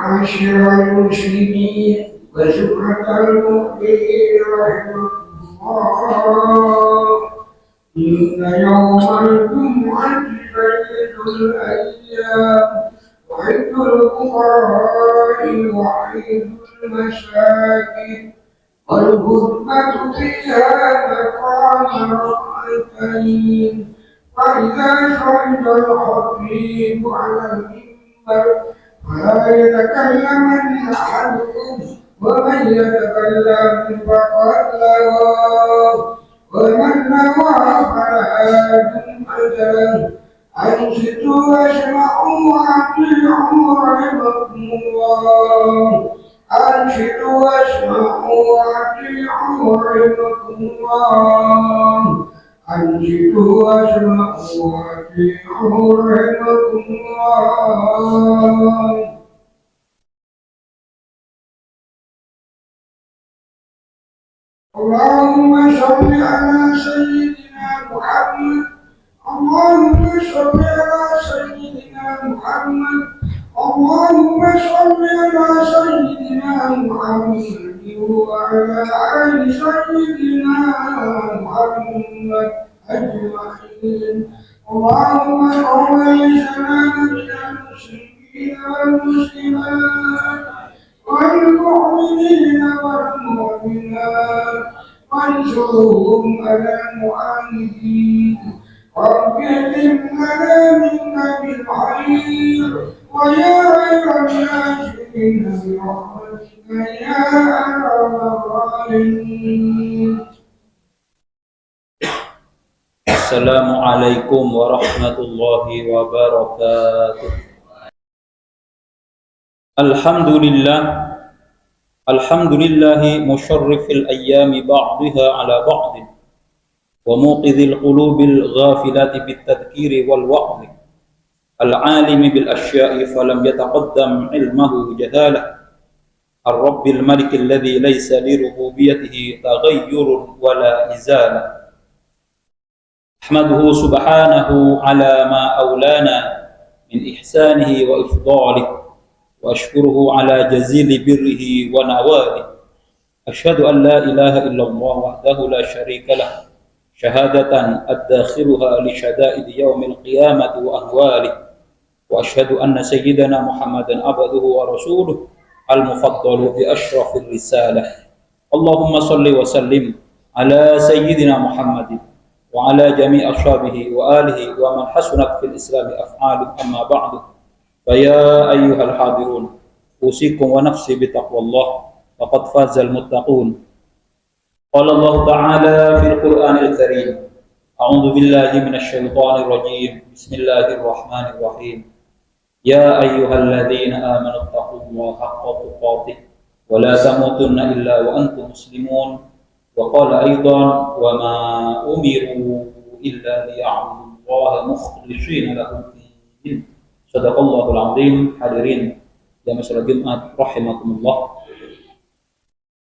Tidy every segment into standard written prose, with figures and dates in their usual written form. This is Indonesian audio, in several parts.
معاشر المسلمين وزمرة المؤمنين رحمكم الله، إن يوم الجمعة سيد الأيام وعيد الفقراء وعيد المساكين، والخطبة فيها مقام ركعتين، وإذا صعد الخطيب على المنبر فلا يتكلمن أحدكم، ومن يتكلم فقد لغى، ومن لغى فلا جمعة له. أنصتوا واسمعوا وأطيعوا رحمكم الله. أنصتوا واسمعوا وأطيعوا رحمكم الله. أنصتوا واسمعوا وأطيعوا رحمكم الله. اللهم صل على سيدنا محمد. اللهم صل على سيدنا محمد. اللهم صل على سيدنا محمد وعلى آل سيدنا محمد أجمعين. اللهم قوّي سلامة المسلمين والمسلمات والمؤمنين والمؤمنات وانصرهم على المعاندين، رب اكرمنا منك بالخير ويا خير الناصرين برحمتك يا ارحم الراحمين. Assalamualaikum warahmatullahi wabarakatuh. Alhamdulillah, alhamdulillahi musharrifil ayyami ba'daha ala ba'din wa muqidhil qulubil ghafilati bit tadhkiri wal wa'dhi al-alimi bil asya'i falam yataqaddam ilmahu jahalah ar-rabbil malikil ladzi laysa li rububiyyatihi taghayyurun wala izalah. أحمده سبحانه على ما أولانا من إحسانه وإفضاله، وأشكره على جزيل بره ونواله. أشهد أن لا إله إلا الله وحده لا شريك له شهادة أدخرها لشدائد يوم القيامة وأهواله، وأشهد أن سيدنا محمدا عبده ورسوله المفضل بأشرف الرسالة. اللهم صل وسلم على سيدنا محمد وعلى جميع أصحابه وآله ومن حسنت في الإسلام أفعاله. أما بعد، فيا أيها الحاضرون، أوصيكم ونفسي بتقوى الله، فقد فاز المتقون. قال الله تعالى في القرآن الكريم: أعوذ بالله من الشيطان الرجيم، بسم الله الرحمن الرحيم. يا أيها الذين آمنوا اتقوا الله حق تقاته ولا تموتن إلا وأنتم مسلمون. وقال أيضا: وما أمروا إلا ليعبدوا الله مخلصين له الدين. صدق الله العظيم. Hadirin jamaah salat Jumat rahimakumullah.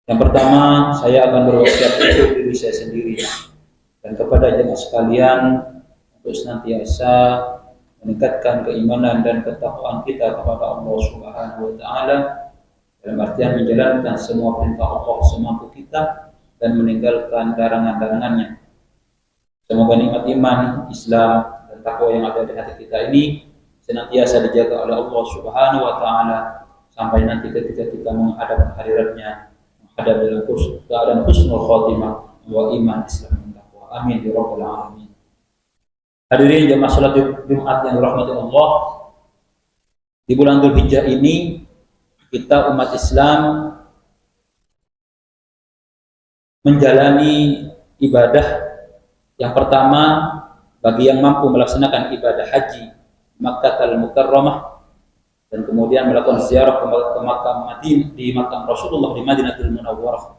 Yang pertama, saya akan berwasiat untuk diri saya sendiri dan kepada jemaah sekalian untuk senantiasa meningkatkan keimanan dan ketakwaan kita kepada Allah Subhanahu wa taala, dalam artian menjalankan semua perintah Allah semampu kita dan meninggalkan larangan-larangannya. Semoga nikmat iman, Islam, dan takwa yang ada di hati kita ini senantiasa dijaga oleh Allah Subhanahu wa taala sampai nanti ketika kita menghadap hadiratnya, menghadap dalam keadaan husnul khatimah wa iman, Islam, dan takwa. Amin ya rabbal alamin. Hadirin jemaah salat Jumat yang dirahmati Allah, di bulan Dzulhijjah ini kita umat Islam menjalani ibadah yang pertama bagi yang mampu melaksanakan ibadah haji Makkah al-Mukarramah dan kemudian melakukan ziarah ke makam Madinah, di makam Rasulullah di Madinatul Munawwarah.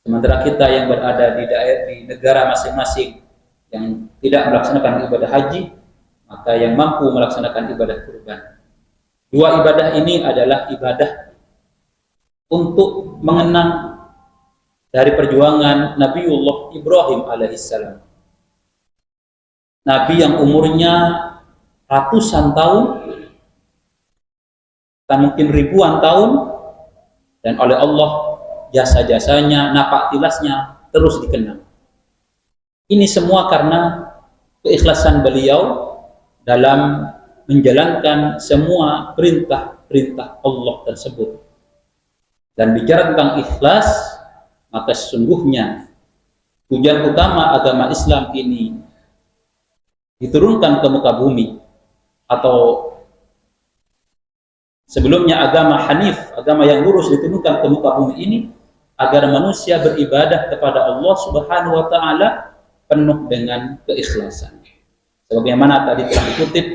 Sementara kita yang berada di daerah di negara masing-masing yang tidak melaksanakan ibadah haji, maka yang mampu melaksanakan ibadah kurban. Dua ibadah ini adalah ibadah untuk mengenang dari perjuangan Nabiullah Ibrahim alaihissalam, Nabi yang umurnya ratusan tahun bahkan mungkin ribuan tahun, dan oleh Allah jasa-jasanya, napak tilasnya terus dikenang. Ini semua karena keikhlasan beliau dalam menjalankan semua perintah-perintah Allah tersebut. Dan bicara tentang ikhlas, maka sesungguhnya tujuan utama agama Islam ini diturunkan ke muka bumi, atau sebelumnya agama Hanif, agama yang lurus, diturunkan ke muka bumi ini agar manusia beribadah kepada Allah Subhanahu wa taala penuh dengan keikhlasan. Sebagaimana tadi telah dikutip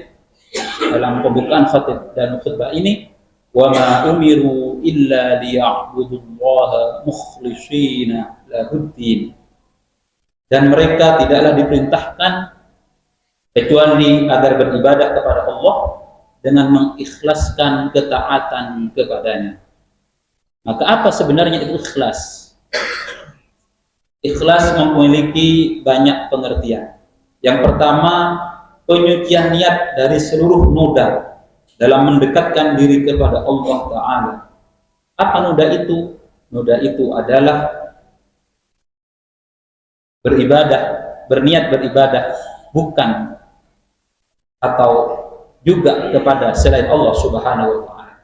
dalam pembukaan khatib dan khutbah ini, wa ma umiru illa liya'budullaha mukhlishina lahuddin. Dan mereka tidaklah diperintahkan kecuali agar beribadah kepada Allah dengan mengikhlaskan ketaatan kepadanya. Maka apa sebenarnya itu ikhlas? Ikhlas memiliki banyak pengertian. Yang pertama, penyucian niat dari seluruh noda dalam mendekatkan diri kepada Allah Ta'ala. Apa noda itu? Noda itu adalah beribadah, berniat beribadah bukan atau juga kepada selain Allah Subhanahu wa taala.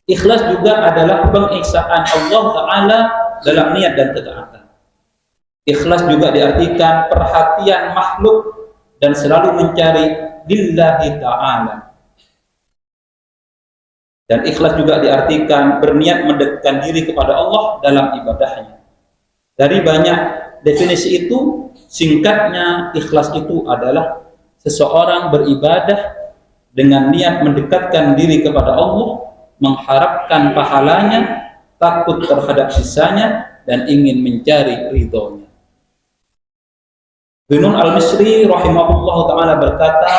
Ikhlas juga adalah pengesaan Allah Ta'ala dalam niat dan ketaatan. Ikhlas juga diartikan perhatian makhluk dan selalu mencari lillahi ta'ala. Dan ikhlas juga diartikan berniat mendekatkan diri kepada Allah dalam ibadahnya. Dari banyak definisi itu, singkatnya ikhlas itu adalah seseorang beribadah dengan niat mendekatkan diri kepada Allah, mengharapkan pahalanya, takut terhadap sisanya, dan ingin mencari ridhonya. Binun al-Misri rahimahullah ta'ala berkata,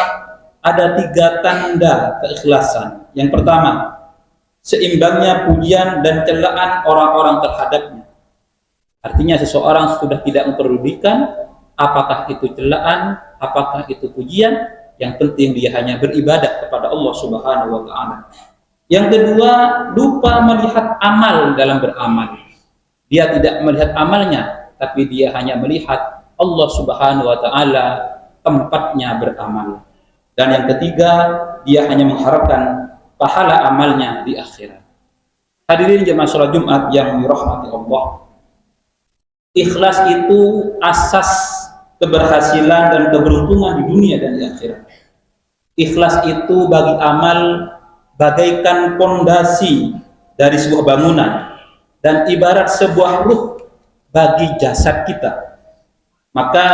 ada 3 tanda keikhlasan. Yang pertama, seimbangnya pujian dan celaan orang-orang terhadapnya. Artinya seseorang sudah tidak memperdulikan apakah itu celaan, apakah itu pujian, yang penting dia hanya beribadah kepada Allah Subhanahu wa taala. Yang kedua, lupa melihat amal dalam beramal. Dia tidak melihat amalnya, tapi dia hanya melihat Allah Subhanahu wa taala tempatnya beramal. Dan yang ketiga, dia hanya mengharapkan pahala amalnya di akhirat. Hadirin jemaah salat Jumat yang dirahmati Allah. Ikhlas itu asas keberhasilan dan keberuntungan di dunia dan di akhirat. Ikhlas itu bagi amal bagaikan pondasi dari sebuah bangunan dan ibarat sebuah ruh bagi jasad kita. Maka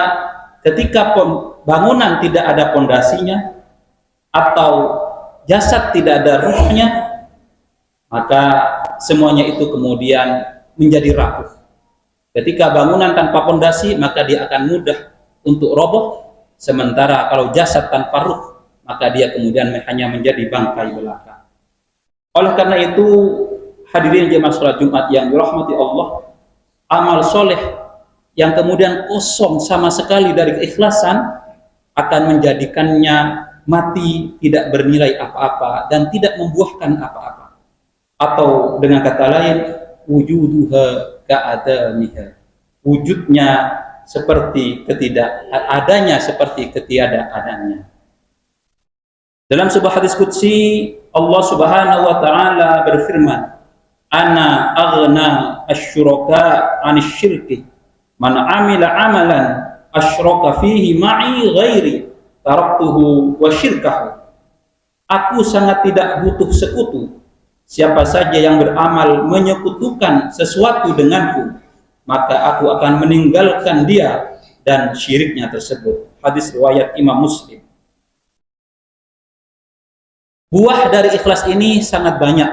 ketika bangunan tidak ada pondasinya atau jasad tidak ada ruhnya, maka semuanya itu kemudian menjadi rapuh. Ketika bangunan tanpa pondasi, maka dia akan mudah untuk roboh. Sementara kalau jasad tanpa ruh, maka dia kemudian hanya menjadi bangkai belaka. Oleh karena itu, hadirin jemaah salat Jumat yang dirahmati Allah, amal soleh yang kemudian kosong sama sekali dari keikhlasan akan menjadikannya mati, tidak bernilai apa-apa dan tidak membuahkan apa-apa. Atau dengan kata lain, wujuduha ka'adamiha, wujudnya seperti adanya seperti ketiadaadanya. Dalam sebuah hadis qudsi, Allah Subhanahu wa taala berfirman, ana aghna asyuraka 'anil syirki man 'amila 'amalan asyraka fihi ma'i ghairi taraktuhu wa syirkahu. Aku sangat tidak butuh sekutu. Siapa saja yang beramal menyekutukan sesuatu denganku, maka aku akan meninggalkan dia dan syiriknya tersebut. Hadis riwayat Imam Muslim. Buah dari ikhlas ini sangat banyak.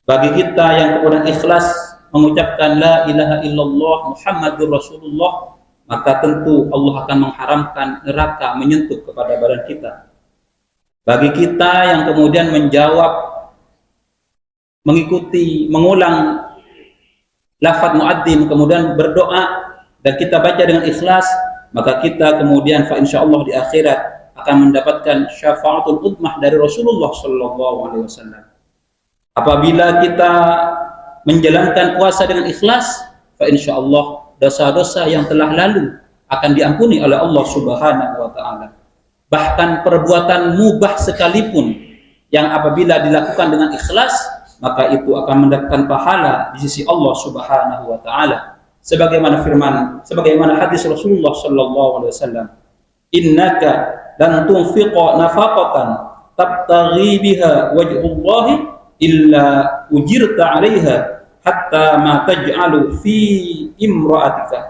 Bagi kita yang kemudian ikhlas mengucapkan la ilaha illallah Muhammadur Rasulullah, maka tentu Allah akan mengharamkan neraka menyentuh kepada badan kita. Bagi kita yang kemudian menjawab, mengikuti, mengulang lafaz muadzin, kemudian berdoa dan kita baca dengan ikhlas, maka kita kemudian fa insyaallah di akhirat akan mendapatkan syafaatul udmah dari Rasulullah sallallahu alaihi wasallam. Apabila kita menjalankan puasa dengan ikhlas, fa insyaallah dosa-dosa yang telah lalu akan diampuni oleh Allah Subhanahu wa taala. Bahkan perbuatan mubah sekalipun yang apabila dilakukan dengan ikhlas, maka itu akan mendapatkan pahala di sisi Allah Subhanahu wa taala. Sebagaimana hadis Rasulullah sallallahu alaihi wasallam, "Innaka lan tunfiqa nafaqatan tabtaghi biha wajhullahi illa ujirta 'alaiha hatta ma taj'alu fi imra'atika."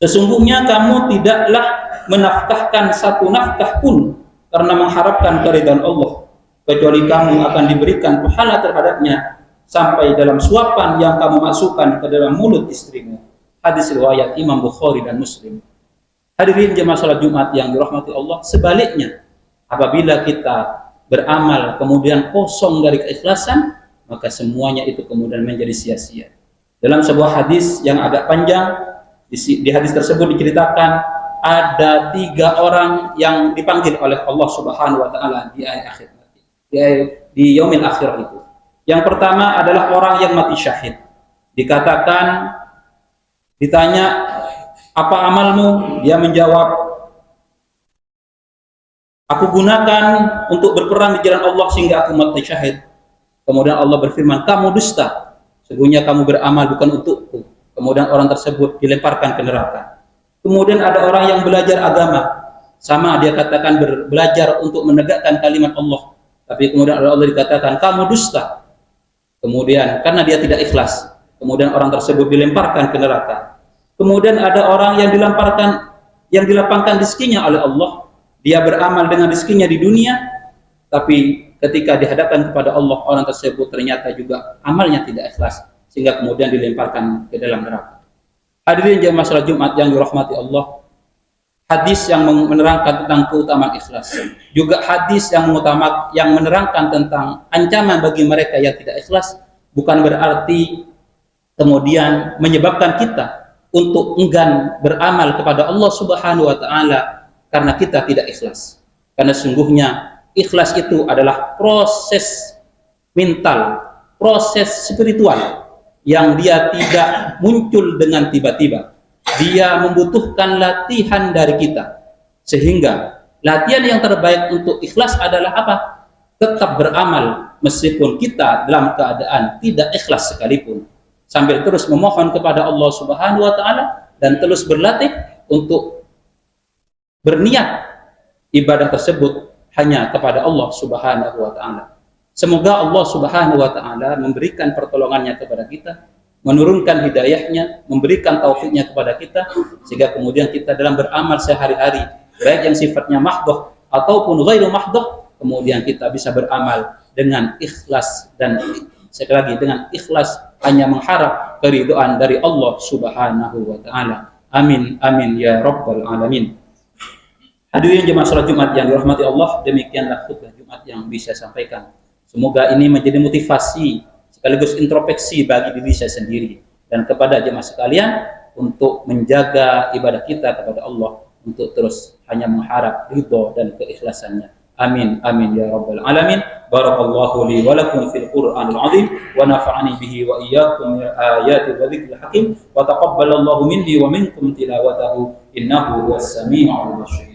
Sesungguhnya kamu tidaklah menafkahkan satu nafkah pun karena mengharapkan keridhaan Allah, kecuali kamu akan diberikan pahala terhadapnya sampai dalam suapan yang kamu masukkan ke dalam mulut istrimu. Hadis riwayat Imam Bukhari dan Muslim. Hadirin jemaah salat Jumat yang dirahmati Allah, sebaliknya apabila kita beramal kemudian kosong dari keikhlasan, maka semuanya itu kemudian menjadi sia-sia. Dalam sebuah hadis yang agak panjang, di hadis tersebut diceritakan ada 3 orang yang dipanggil oleh Allah Subhanahu wa taala di akhir nanti, di yaumil akhir itu. Yang pertama adalah orang yang mati syahid. Dikatakan, ditanya, apa amalmu? Dia menjawab, aku gunakan untuk berperang di jalan Allah sehingga aku mati syahid. Kemudian Allah berfirman, kamu dusta, sesungguhnya kamu beramal bukan untukku. Kemudian orang tersebut dilemparkan ke neraka. Kemudian ada orang yang belajar agama, sama dia katakan belajar untuk menegakkan kalimat Allah, tapi kemudian Allah dikatakan kamu dusta. Kemudian karena dia tidak ikhlas, kemudian orang tersebut dilemparkan ke neraka. Kemudian ada orang yang dilapangkan rezekinya oleh Allah, dia beramal dengan rezekinya di dunia, tapi ketika dihadapkan kepada Allah, orang tersebut ternyata juga amalnya tidak ikhlas, sehingga kemudian dilemparkan ke dalam neraka. Hadirin jemaah salat Jumat yang dirahmati Allah, hadis yang menerangkan tentang keutamaan ikhlas, juga hadis yang menerangkan tentang ancaman bagi mereka yang tidak ikhlas, bukan berarti kemudian menyebabkan kita untuk enggan beramal kepada Allah Subhanahu wa taala karena kita tidak ikhlas. Karena sungguhnya ikhlas itu adalah proses mental, proses spiritual yang dia tidak muncul dengan tiba-tiba. Dia membutuhkan latihan dari kita. Sehingga latihan yang terbaik untuk ikhlas adalah apa? Tetap beramal meskipun kita dalam keadaan tidak ikhlas sekalipun, sambil terus memohon kepada Allah Subhanahu wa taala dan terus berlatih untuk berniat ibadah tersebut hanya kepada Allah Subhanahu wa taala. Semoga Allah Subhanahu wa taala memberikan pertolongannya kepada kita, menurunkan hidayahnya, memberikan taufiknya kepada kita, sehingga kemudian kita dalam beramal sehari-hari, baik yang sifatnya mahdhah ataupun ghairu mahdhah, kemudian kita bisa beramal dengan ikhlas, dan sekali lagi dengan ikhlas hanya mengharap keridhaan dari Allah Subhanahu wa taala. Amin amin ya rabbal alamin. Hadirin jemaah salat Jumat yang dirahmati Allah, demikianlah khutbah Jumat yang bisa sampaikan. Semoga ini menjadi motivasi sekaligus introspeksi bagi diri saya sendiri dan kepada jemaah sekalian untuk menjaga ibadah kita kepada Allah, untuk terus hanya mengharap ridho dan keikhlasannya. Amin amin ya rabbal alamin. Barakallahu li wa lakum fil Qur'anil azim wa nafa'ani bihi wa iyyakum min ayati wa dzikril hakim wa taqabbalallahu minni wa minkum tilawatahu innahu huwas samiul basir.